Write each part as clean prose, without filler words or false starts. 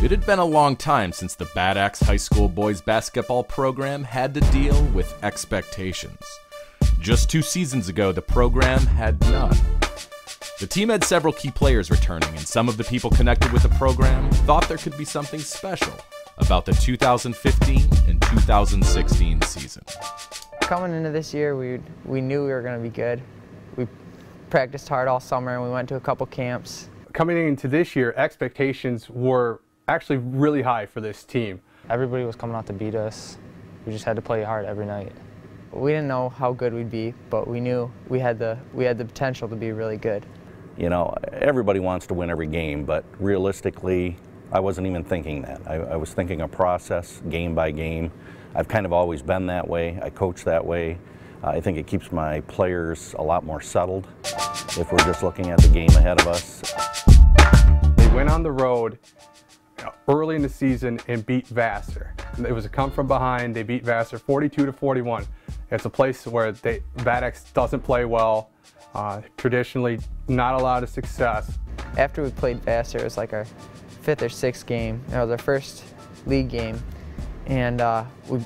It had been a long time since the BadAxe High School boys basketball program had to deal with expectations. Just 2 seasons ago, the program had none. The team had several key players returning, and some of the people connected with the program thought there could be something special about the 2015 and 2016 season. Coming into this year, we knew we were going to be good. We practiced hard all summer, and we went to a couple camps. Coming into this year, expectations were actually really high for this team. Everybody was coming out to beat us. We just had to play hard every night. We didn't know how good we'd be, but we knew we had the potential to be really good. You know, everybody wants to win every game, but realistically, I wasn't even thinking that. I was thinking a process, game by game. I've kind of always been that way. I coach that way. I think it keeps my players a lot more settled if we're just looking at the game ahead of us. They went on the road early in the season and beat Vassar. It was a come from behind. They beat Vassar 42-41. It's a place where BadAxe doesn't play well. Traditionally, not a lot of success. After we played Vassar, it was like our 5th or 6th game. It was our first league game, and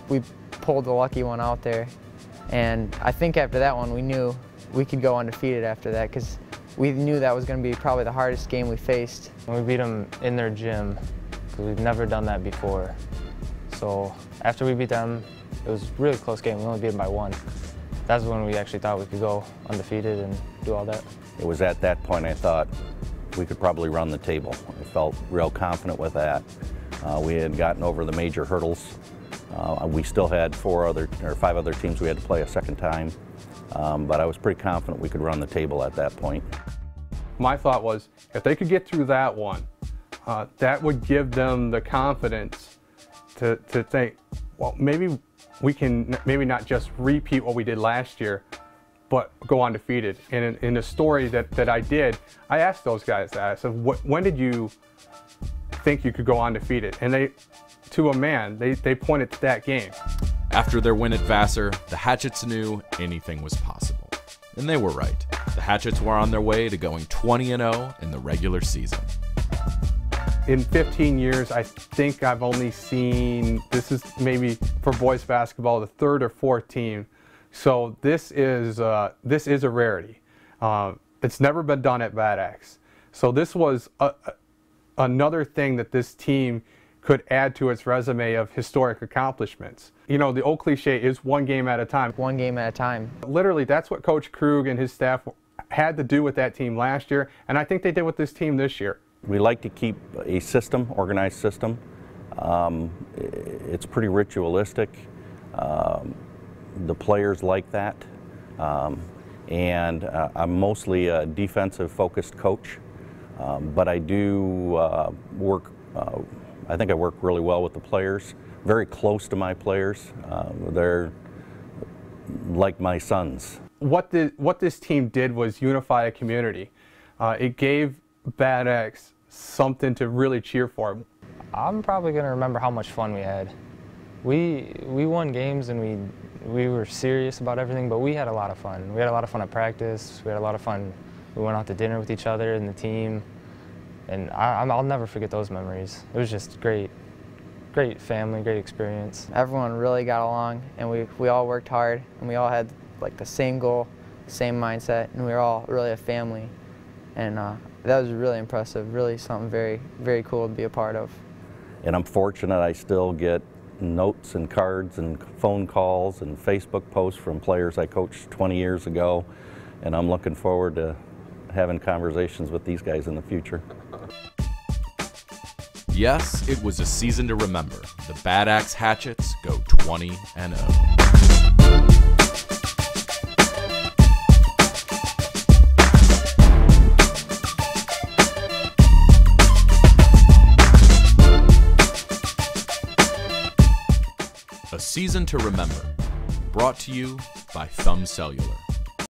we pulled the lucky one out there. And I think after that one, we knew we could go undefeated after that, because we knew that was going to be probably the hardest game we faced. We beat them in their gym, because we've never done that before. So after we beat them, it was a really close game. We only beat them by 1. That's when we actually thought we could go undefeated and do all that. It was at that point I thought we could probably run the table. I felt real confident with that. We had gotten over the major hurdles. We still had 5 other teams we had to play a second time, but I was pretty confident we could run the table at that point. My thought was, if they could get through that one, that would give them the confidence to think, well, maybe we can not just repeat what we did last year, but go undefeated. And in the story that I did, I asked those guys that. I said, when did you think you could go undefeated? And they, to a man, they pointed to that game. After their win at Vassar, the Hatchets knew anything was possible. And they were right. The Hatchets were on their way to going 20-0 in the regular season. In 15 years, I think I've only seen, this is maybe for boys basketball, the 3rd or 4th team. So this is a rarity. It's never been done at BadAxe. So this was another thing that this team could add to its resume of historic accomplishments. You know, the old cliche is 1 game at a time. 1 game at a time. Literally, that's what Coach Krug and his staff had to do with that team last year, and I think they did with this team this year. We like to keep a system, organized system. It's pretty ritualistic. The players like that. And I'm mostly a defensive-focused coach, but I do work, I think I work really well with the players, very close to my players. They're like my sons. What this team did was unify a community. It gave BadAxe something to really cheer for. I'm probably going to remember how much fun we had. We won games and we were serious about everything, but we had a lot of fun. We had a lot of fun at practice. We had a lot of fun. We went out to dinner with each other and the team, and I'll never forget those memories. It was just great family, great experience. Everyone really got along, and we all worked hard, and we all had like the same goal, same mindset, and we were all really a family. And that was really impressive, really something very, very cool to be a part of. And I'm fortunate I still get notes and cards and phone calls and Facebook posts from players I coached 20 years ago, and I'm looking forward to having conversations with these guys in the future. Yes, it was a season to remember. The BadAxe Hatchets go 20-0. A season to remember, brought to you by Thumb Cellular.